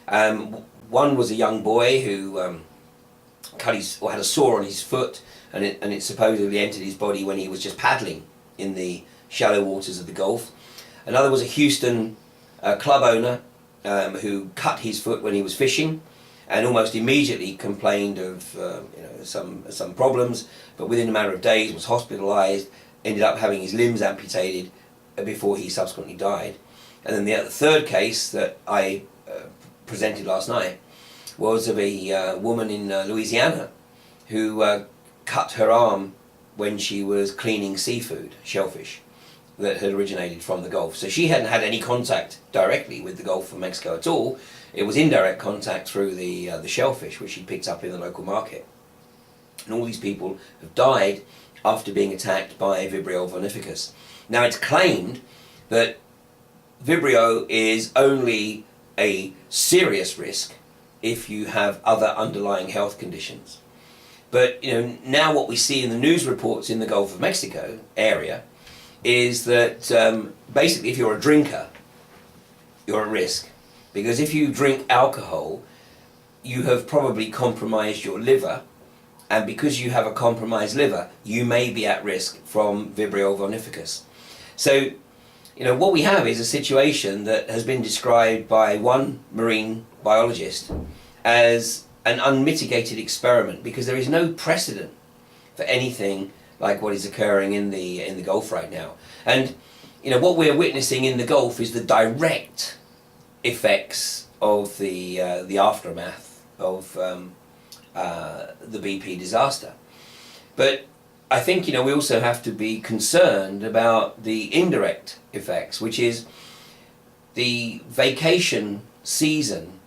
One was a young boy who had a sore on his foot, and it supposedly entered his body when he was just paddling in the shallow waters of the Gulf. Another was a Houston club owner who cut his foot when he was fishing, and almost immediately complained of some problems, but within a matter of days was hospitalised, ended up having his limbs amputated before he subsequently died. And then the third case that I presented last night was of a woman in Louisiana who cut her arm when she was cleaning seafood, shellfish, that had originated from the Gulf. So she hadn't had any contact directly with the Gulf of Mexico at all. It was indirect contact through the shellfish, which she picked up in the local market. And all these people have died after being attacked by VIBRIO vulnificus. Now, it's claimed that Vibrio is only a serious risk if you have other underlying health conditions. But now what we see in the news reports in the Gulf of Mexico area is that basically if you're a drinker, you're at risk. Because if you drink alcohol, you have probably compromised your liver, and because you have a compromised liver, you may be at risk from VIBRIO vulnificus. So, what we have is a situation that has been described by one marine biologist as an unmitigated experiment, because there is no precedent for anything like what is occurring in the Gulf right now. And what we're witnessing in the Gulf is the direct effects of the aftermath of the BP disaster. But I think we also have to be concerned about the indirect effects, which is the vacation season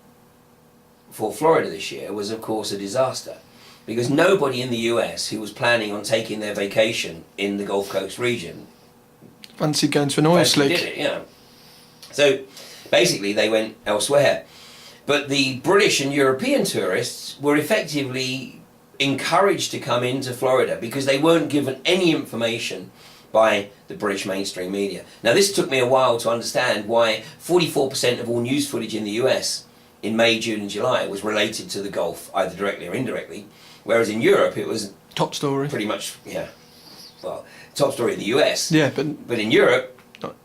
for Florida this year was of course a disaster, because nobody in the US who was planning on taking their vacation in the Gulf Coast region fancied going to an oil slick. Did it, So basically they went elsewhere. But the British and European tourists were effectively encouraged to come into Florida because they weren't given any information by the British mainstream media. Now, this took me a while to understand why 44% of all news footage in the US in May, June and July was related to the Gulf, either directly or indirectly, whereas in Europe it was top story. Pretty much, top story in the US. Yeah, but in Europe,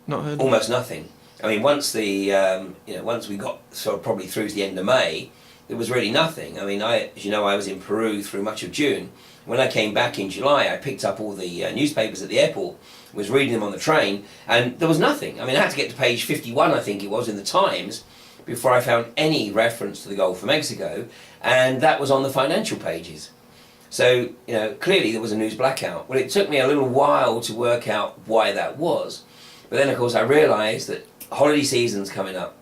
not heard almost nothing. I mean, once once we got sort of probably through to the end of May, there was really nothing. I mean, as you know, I was in Peru through much of June. When I came back in July, I picked up all the newspapers at the airport, was reading them on the train, and there was nothing. I mean, I had to get to page 51, I think it was, in the Times, before I found any reference to the Gulf of Mexico, and that was on the financial pages. So, clearly there was a news blackout. Well, it took me a little while to work out why that was, but then, of course, I realised that holiday season's coming up,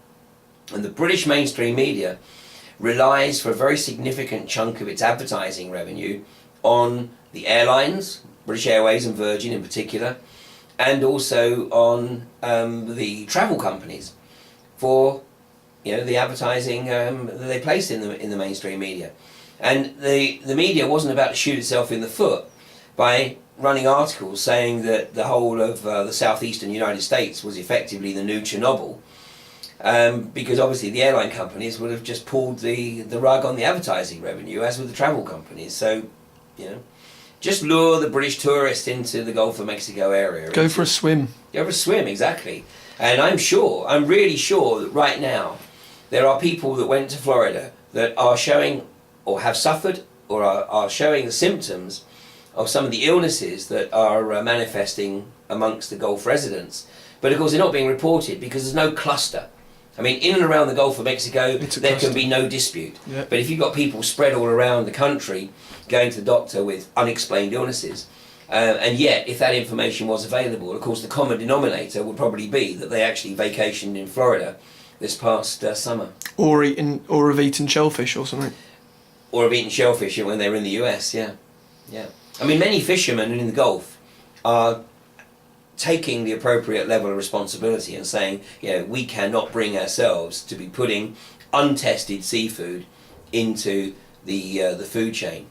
and the British mainstream media relies for a very significant chunk of its advertising revenue on the airlines, British Airways and Virgin in particular, and also on the travel companies for the advertising that they place in the mainstream media. And the media wasn't about to shoot itself in the foot by running articles saying that the whole of the southeastern United States was effectively the new Chernobyl, because obviously the airline companies would have just pulled the rug on the advertising revenue, as with the travel companies. So, just lure the British tourist into the Gulf of Mexico area. Go for a swim. Go for a swim, exactly. And I'm really sure that right now there are people that went to Florida that are showing or have suffered or are showing the symptoms of some of the illnesses that are manifesting amongst the Gulf residents. But of course they're not being reported because there's no cluster. I mean, in and around the Gulf of Mexico, there can be no dispute. Yeah. But if you've got people spread all around the country going to the doctor with unexplained illnesses, and yet if that information was available, of course the common denominator would probably be that they actually vacationed in Florida this past summer. Or have eaten shellfish or something. Or have eaten shellfish when they were in the US, yeah. I mean, many fishermen in the Gulf are taking the appropriate level of responsibility and saying, we cannot bring ourselves to be putting untested seafood into the food chain.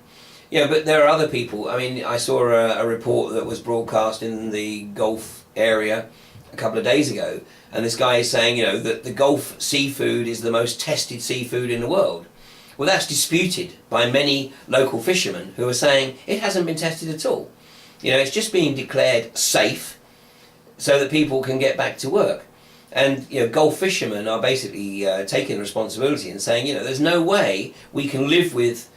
But there are other people. I mean, I saw a report that was broadcast in the Gulf area a couple of days ago, and this guy is saying, that the Gulf seafood is the most tested seafood in the world. Well, that's disputed by many local fishermen who are saying it hasn't been tested at all. It's just being declared safe so that people can get back to work. And Gulf fishermen are basically taking responsibility and saying, there's no way we can live with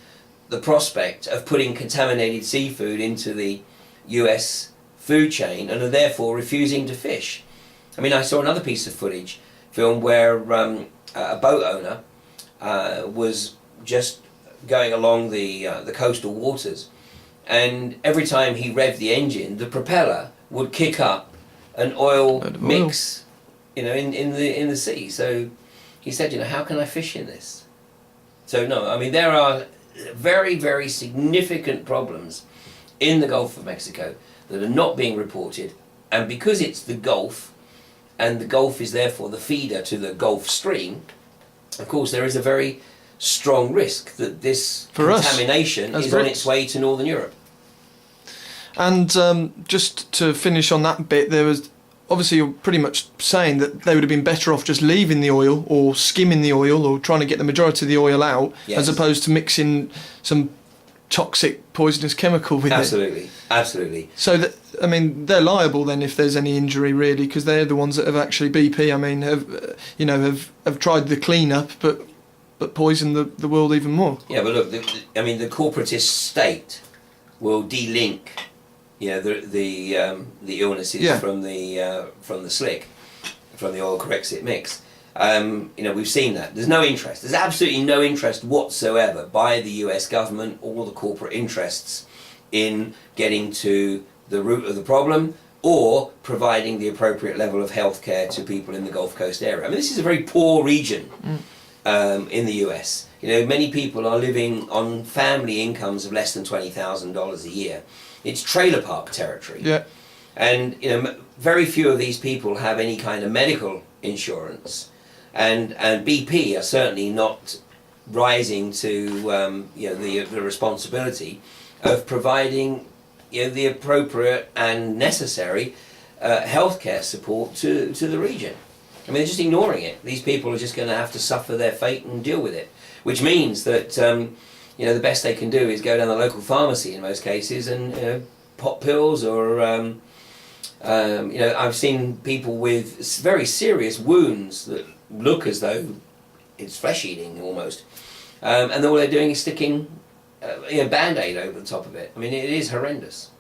the prospect of putting contaminated seafood into the US food chain, and are therefore refusing to fish. I mean, I saw another piece of footage filmed where a boat owner was just going along the coastal waters, and every time he revved the engine, the propeller would kick up an oil mix, in the sea. So he said, how can I fish in this? So no, I mean, there are very, very significant problems in the Gulf of Mexico that are not being reported, and because it's the Gulf, and the Gulf is therefore the feeder to the Gulf Stream, of course there is a very strong risk that this contamination is on its way to Northern Europe. And just to finish on that bit, there was, obviously you're pretty much saying that they would have been better off just leaving the oil or skimming the oil or trying to get the majority of the oil out, as opposed to mixing some toxic poisonous chemical with it. Absolutely. So that, I mean, they're liable then if there's any injury, really, because they're the ones that have actually, BP, I mean, have tried the clean-up but poisoned the world even more. Yeah, but look, the corporatist state will de-link the illnesses from the slick, from the oil Corexit mix. We've seen that. There's no interest. There's absolutely no interest whatsoever by the US government or the corporate interests in getting to the root of the problem or providing the appropriate level of healthcare to people in the Gulf Coast area. I mean, this is a very poor region in the US. Many people are living on family incomes of less than $20,000 a year. It's trailer park territory. Yeah. And very few of these people have any kind of medical insurance. And BP are certainly not rising to the responsibility of providing the appropriate and necessary healthcare support to the region. I mean, they're just ignoring it. These people are just going to have to suffer their fate and deal with it, which means that the best they can do is go down the local pharmacy in most cases and pop pills or I've seen people with very serious wounds that look as though it's flesh eating almost, and all they're doing is sticking Band-Aid over the top of it. I mean, it is horrendous.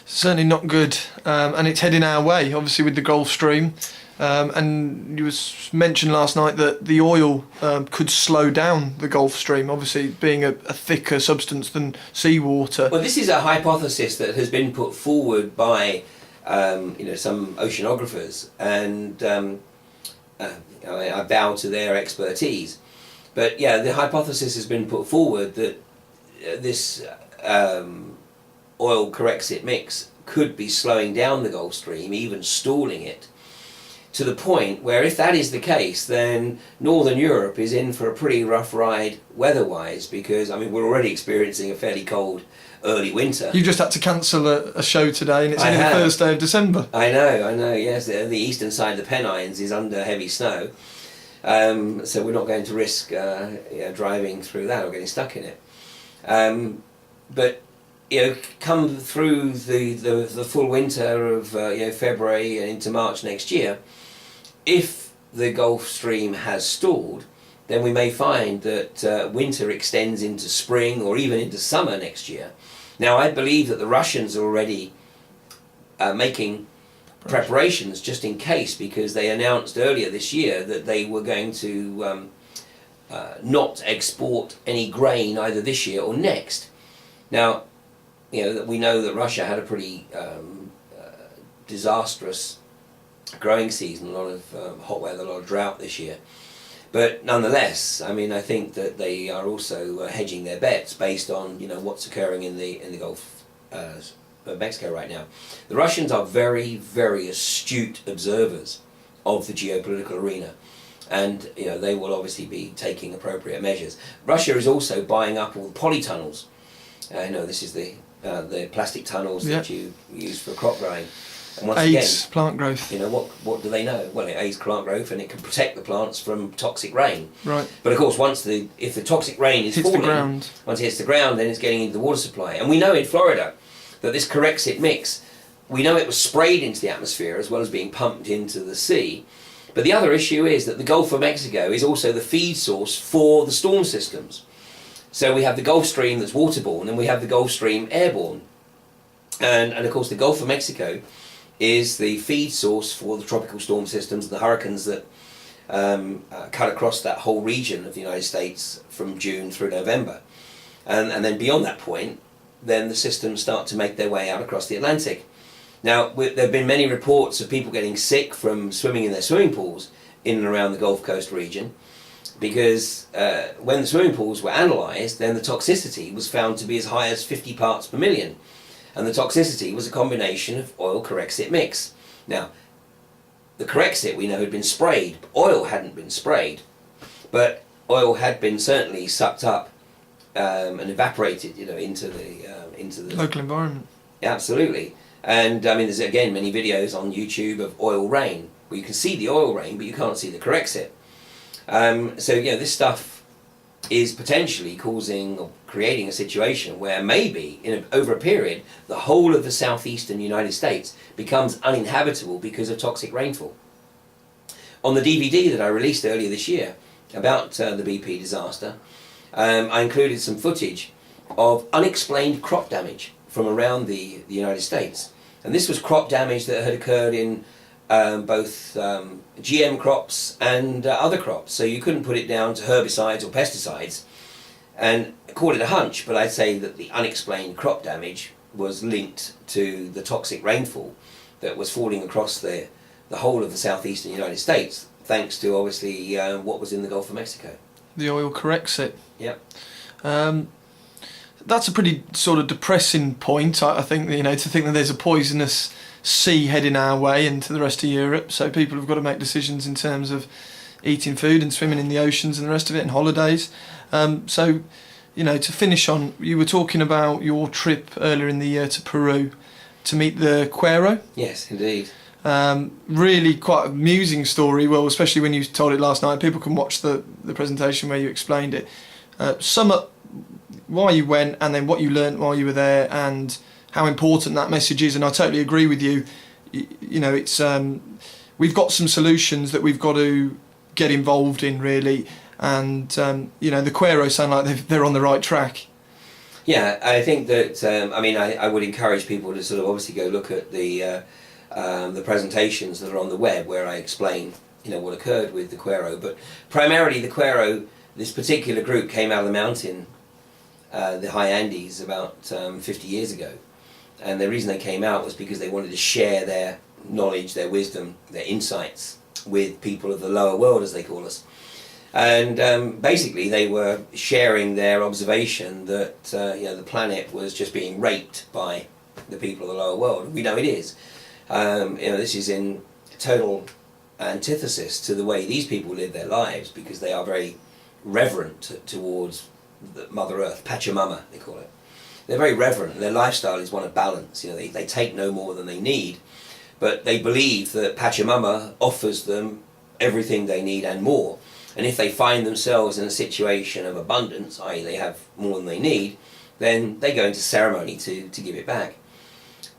Certainly not good, and it's heading our way, obviously, with the Gulf Stream. And you was mentioned last night that the oil could slow down the Gulf Stream, obviously being a thicker substance than seawater. Well, this is a hypothesis that has been put forward by some oceanographers, and I bow to their expertise. But yeah, the hypothesis has been put forward that this oil Corexit mix could be slowing down the Gulf Stream, even stalling it, to the point where if that is the case, then Northern Europe is in for a pretty rough ride weather-wise, because we're already experiencing a fairly cold early winter. You just had to cancel a show today, and it's only the first day of December. I know, yes. The eastern side of the Pennines is under heavy snow, so we're not going to risk driving through that or getting stuck in it. But come through the full winter of February and into March next year, if the Gulf Stream has stalled, then we may find that winter extends into spring or even into summer next year. Now, I believe that the Russians are already making preparations just in case, because they announced earlier this year that they were going to not export any grain either this year or next. Now, we know that Russia had a pretty disastrous growing season, a lot of hot weather, a lot of drought this year. But nonetheless, I think that they are also hedging their bets based on what's occurring in the Gulf of Mexico right now. The Russians are very, very astute observers of the geopolitical arena, and they will obviously be taking appropriate measures. Russia is also buying up all the polytunnels. This is the plastic tunnels that you use for crop growing. And once aids again, plant growth. you know, what do they know? Well, it aids plant growth and it can protect the plants from toxic rain. Right. But of course, if the toxic rain is Hits falling, the ground. once it hits the ground, then it's getting into the water supply. And we know in Florida that this Corexit mix, we know it was sprayed into the atmosphere as well as being pumped into the sea. But the other issue is that the Gulf of Mexico is also the feed source for the storm systems. So we have the Gulf Stream that's waterborne and we have the Gulf Stream airborne. And of course the Gulf of Mexico is the feed source for the tropical storm systems, the hurricanes that cut across that whole region of the United States from June through November. And then beyond that point, then the systems start to make their way out across the Atlantic. Now, there have been many reports of people getting sick from swimming in their swimming pools in and around the Gulf Coast region, because when the swimming pools were analysed, then the toxicity was found to be as high as 50 parts per million. And the toxicity was a combination of oil Corexit mix. Now, the Corexit we know had been sprayed, oil hadn't been sprayed, but oil had been certainly sucked up and evaporated, you know, into the Local environment. Absolutely. And I mean, there's again many videos on YouTube of oil rain where you can see the oil rain, but you can't see the Corexit. So you know, this stuff is potentially causing or creating a situation where maybe over a period the whole of the southeastern United States becomes uninhabitable because of toxic rainfall. On the DVD that I released earlier this year about the BP disaster, I included some footage of unexplained crop damage from around the United States. And this was crop damage that had occurred in both GM crops and other crops. So you couldn't put it down to herbicides or pesticides and call it a hunch, but I'd say that the unexplained crop damage was linked to the toxic rainfall that was falling across the whole of the southeastern United States, thanks to obviously what was in the Gulf of Mexico. The oil Corexit. Yep. That's a pretty sort of depressing point, I think, you know, to think that there's a poisonous sea heading our way into the rest of Europe. So people have got to make decisions in terms of eating food and swimming in the oceans and the rest of it, and holidays. So, you know, to finish on, you were talking about your trip earlier in the year to Peru to meet the Querro. Yes, indeed. Really quite amusing story. Well, especially when you told it last night. People can watch the presentation where you explained it. Sum up why you went and then what you learnt while you were there and how important that message is. And I totally agree with you. You know, it's we've got some solutions that we've got to get involved in, really. And you know, the Querro sound like they're on the right track. Yeah, I think that I would encourage people to sort of obviously go look at the presentations that are on the web where I explain, you know, what occurred with the Querro. But primarily the Querro, this particular group came out of the mountain, the high Andes, about 50 years ago. And the reason they came out was because they wanted to share their knowledge, their wisdom, their insights with people of the lower world, as they call us. And basically they were sharing their observation that you know, the planet was just being raped by the people of the lower world. We know it is. You know, this is in total antithesis to the way these people live their lives, because they are very reverent towards the Mother Earth, Pachamama they call it. They're very reverent. Their lifestyle is one of balance. You know, they take no more than they need, but they believe that Pachamama offers them everything they need and more. And if they find themselves in a situation of abundance, i.e. they have more than they need, then they go into ceremony to give it back.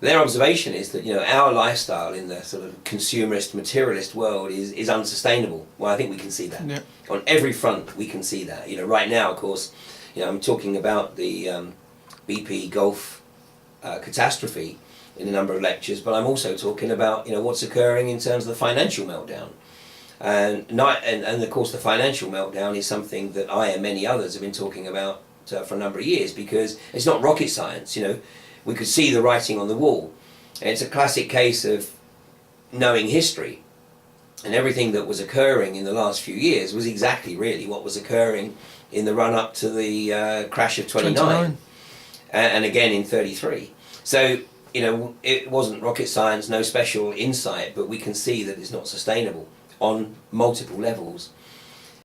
Their observation is that, you know, our lifestyle in the sort of consumerist, materialist world is unsustainable. Well, I think we can see that. Yeah. On every front we can see that. You know, right now, of course, you know, I'm talking about the BP Gulf catastrophe in a number of lectures, but I'm also talking about, you know, what's occurring in terms of the financial meltdown. And of course the financial meltdown is something that I and many others have been talking about for a number of years, because it's not rocket science. You know, we could see the writing on the wall. And it's a classic case of knowing history, and everything that was occurring in the last few years was exactly really what was occurring in the run-up to the crash of 29. And again in 33. So, you know, it wasn't rocket science, no special insight, but we can see that it's not sustainable on multiple levels.